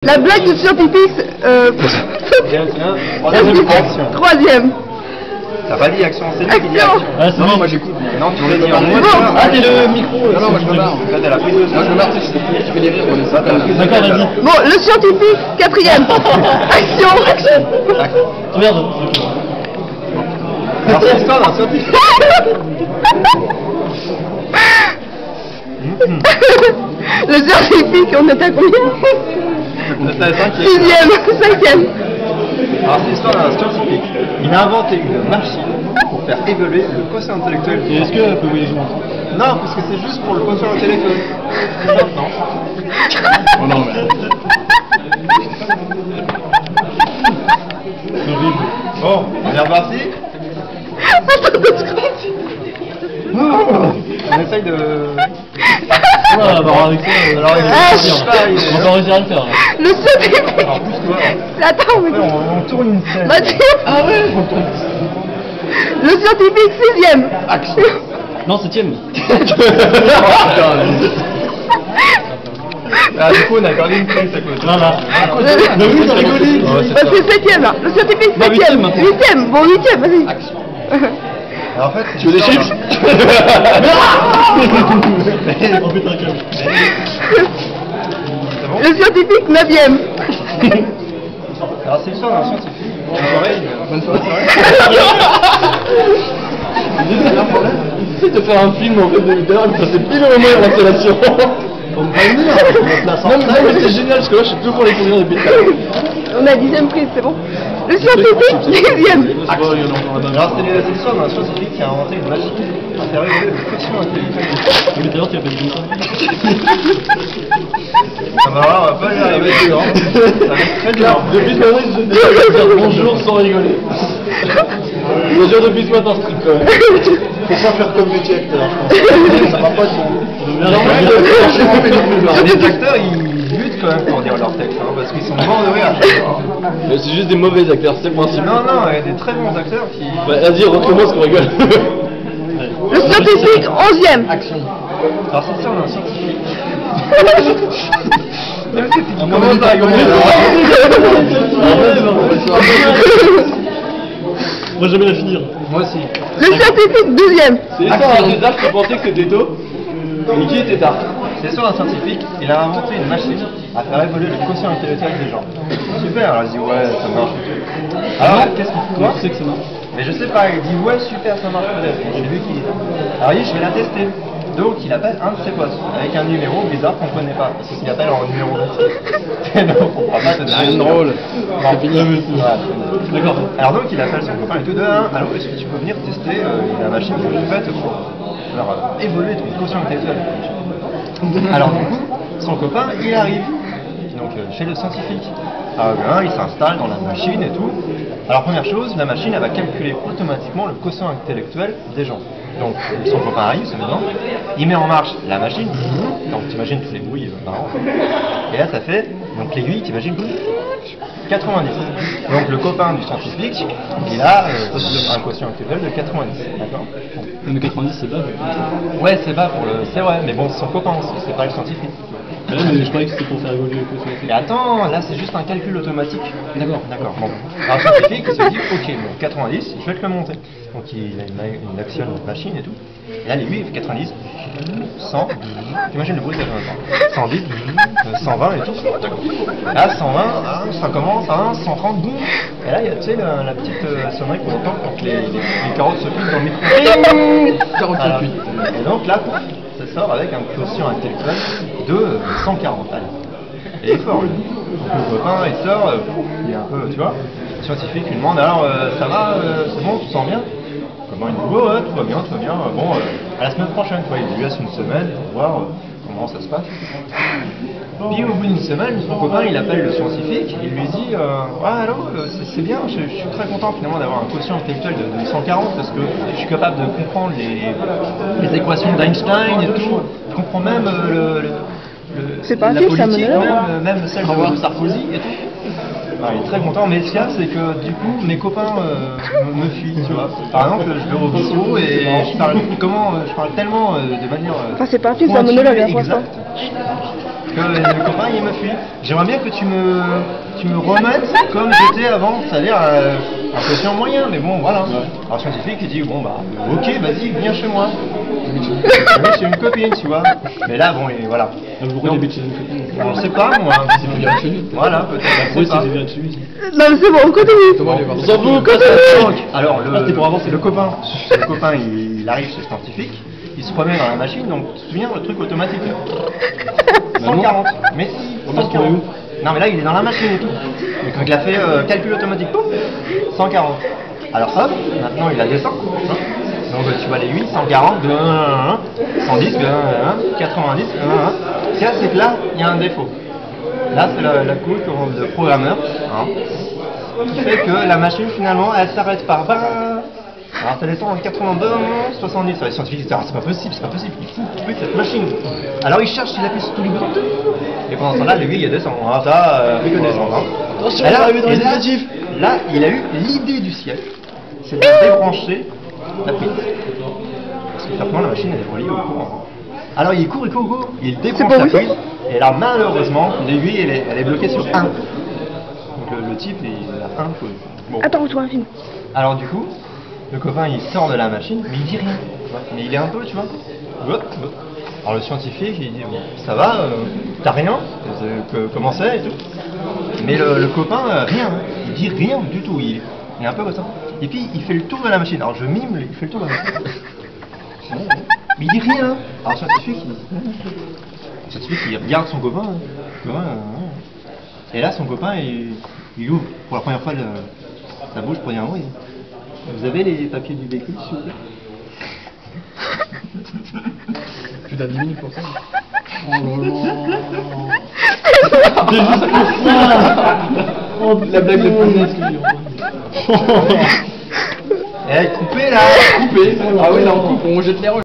La blague du scientifique, troisième. T'as pas dit action, c'est lui qui dit action. Ah, non, moi j'écoute. Non, tu l'as dit en moi. Ah, t'es le micro. Non, moi je me barre. Là, t'as la prise de son. Non, je me barre, tu fais des rires, on est ça. D'accord, vas-y. Bon, le scientifique, quatrième. Action. Oh merde. Alors, c'est l'histoire d'un scientifique. Le scientifique, on est à combien? On est à la cinquième. Sixième, cinquième. Alors, c'est l'histoire d'un scientifique. Il a inventé une machine pour faire évoluer le quotient intellectuel. Et est-ce qu'elle peut voyager? Non, parce que c'est juste pour le quotient intellectuel. Non. Oh non, mais. C'est horrible. Bon, on est reparti. Attends 2 secondes. On essaye de... On va voir avec ça. Alors, On va réussir à le faire. Le scientifique. Alors, pousse-toi. Attends, mais... On tourne une scène. Mathieu. Ah ouais. Le scientifique, sixième. Action. Non, septième. Ah, du coup, on a perdu une prise à cause. Voilà. Le oui, t'as rigolé. c'est septième, là. Le scientifique, Non, septième. huitième. Huitième. Bon, huitième, vas-y. Action. Alors, en fait, Tu veux des chips? Oh putain, quel. C'est bon. Le scientifique, neuvième. Alors, c'est l'histoire d'un scientifique. Bonne soirée. Essaye de faire un film en fait de l'heure, il passait pile au moment de l'installation. Faut me prévenir. Non mais c'est génial parce que là je suis plus pour les courir depuis tout à l'heure. On a dixième prise, c'est bon. Le scientifique, dixième. Alors, c'est l'histoire d'un scientifique qui a inventé une machine pour faire évoluer le quotient intellectuel. Mais d'ailleurs tu as pas dit ça. Ah bah alors, on va pas y arriver dur, hein. Ça va être très dur. Depuis ce matin je vais dire bonjour sans rigoler. Je veux dire depuis ce matin ce truc quand même. Faut pas faire comme métier acteur, je pense. Ça va pas du tout. Les acteurs, ils luttent quand même pour dire leur texte, hein, parce qu'ils sont morts de rire. C'est juste des mauvais acteurs, c'est le principe. Non, il y a des très bons acteurs qui... Vas-y, recommence qu'on rigole. Le scientifique, onzième. Action. Alors c'est ça, on a un scientifique. Comment ça rigoler? Moi jamais la finir. Moi aussi. Le scientifique, douzième. C'est l'histoire d'un des arcs qui pensait que c'était tôt. Et qui était tard. C'est sur un scientifique, il a inventé une machine à faire évoluer le quotient intellectuel des gens. Super, alors il dit ouais, ça marche. Alors qu'est-ce qu'il fait? Toi, tu sais que ça marche. Mais je sais pas, il dit ouais, super, ça marche peut-être. J'ai vu qu'il dit. Alors il dit je vais la tester. Donc il appelle un de ses potes avec un numéro bizarre qu'on connaît pas. Parce qu'il appelle en numéro basique. Donc on pourra pas te donner. C'est drôle. D'accord. Alors donc il appelle son copain et tout de 1. Allô, est-ce que tu peux venir tester la machine que j'ai faite pour faire évoluer ton quotient intellectuel? Alors du coup, son copain il arrive donc chez le scientifique. Alors bien, il s'installe dans la machine et tout. Alors première chose, la machine elle va calculer automatiquement le quotient intellectuel des gens. Donc son copain arrive, se met dedans, il met en marche la machine, donc t'imagines tous les bruits marrants. Et là ça fait, donc l'aiguille, t'imagines 90. Donc le copain du scientifique, il a un quotient intellectuel de 90, d'accord? Mais 90 c'est bas. Ouais, c'est bas pour le... C'est vrai, mais bon, c'est son copain aussi, c'est pas le scientifique. Mais je croyais que c'était pour faire évoluer le quotient. Mais attends, là c'est juste un calcul automatique. D'accord. D'accord, bon. Alors le scientifique il se dit, ok, bon, 90, je vais te le monter. Donc il actionne une machine et tout. Et là l'aiguille il fait 90, 100, t'imagines le bruit que ça fait maintenant. 110, 120 et tout. Là 120, ça commence à 130, boum. Et là il y a, tu sais, la petite sonnerie qu'on entend quand les carottes se cuisent dans le micro. Carottes se cuisent. Et donc là, ça sort avec un quotient intellectuel de 140. Allez. Et il est fort, lui. Donc le copain, il sort, il est un peu, tu vois, le scientifique lui demande, alors ça va, c'est bon, tu te sens bien? Comment il dit, ouais, tout va bien, bon, à la semaine prochaine, quoi, il lui laisse une semaine pour voir comment ça se passe. Puis au bout d'une semaine, son copain, il appelle le scientifique, il lui dit, ah alors, c'est bien, je suis très content finalement d'avoir un quotient intellectuel de 140 parce que je suis capable de comprendre les équations d'Einstein et tout, je comprends même C'est pas un la film, ça, politique, monologue. même celle de Sarkozy et tout. Alors, il est très content, mais ce qu'il y a, c'est que du coup, mes copains me fuient, tu vois. Par exemple, je vais au bistrot et je parle tellement de manière. Enfin, c'est pas un film, c'est un monologue, hein, pour l'instant. Exact. que le copain il me fuit. J'aimerais bien que tu me remettes comme j'étais avant, c'est-à-dire un patient moyen, mais bon voilà. Alors le scientifique il dit bon bah ok vas-y viens chez moi. Je chez une copine tu vois. Mais là bon et voilà. Donc pourquoi t'habites chez une copine? On sait pas moi. C'est bien chez lui. Voilà peut-être. Oui, c'est bien chez lui. Non mais c'est bon, on continue. On s'en fout, continue. Alors c'était pour avancer. le copain il arrive chez le scientifique, il se remet dans la machine, donc tu te souviens le truc automatique là. 140. Mais si, 140. Non mais là il est dans la machine et tout. Donc il a fait calcul automatique, pouf, 140. Alors hop, maintenant il la descend. Hein. Donc tu vois les 8, 140, 110, 90, ce qu'il y a c'est que là il y a un défaut. Là c'est la couche de programmeur. Hein, qui fait que la machine finalement elle s'arrête par bas. Alors ça descend en 82, 70, les scientifiques disent c'est pas possible, il faut trouver cette machine. Alors il cherche, il appuie sur tous les boutons. Et pendant ce temps-là, lui il descend. Ah, ça, reconnaissance. Hein. Attention, Et on va arriver dans les négatifs. là, il a eu l'idée du siècle, c'est de débrancher la prise. Parce que simplement la machine elle est reliée au courant. Alors il court, il débranche la prise. Et là malheureusement, l'aiguille elle est bloquée sur 1. Donc le type il a 1 chose. Bon. Attends, je vois un film. Alors du coup, le copain il sort de la machine, mais il dit rien. Mais il est un peu, tu vois. Alors le scientifique il dit bon, ça va, t'as rien, comment c'est et tout. Mais le copain rien, il dit rien du tout, il est un peu comme ça. Et puis il fait le tour de la machine. Alors je mime, il fait le tour de la machine. Mais il dit rien. Alors le scientifique il regarde son copain. Et là son copain il ouvre pour la première fois sa bouche pour dire un mot. Vous avez les papiers du véhicule, s'il vous plaît? Tu t'as 10 minutes pour ça? Oh non. La blague de punaise que j'ai. Eh, coupez là! Coupé. Ah oui, là on coupe, on jette les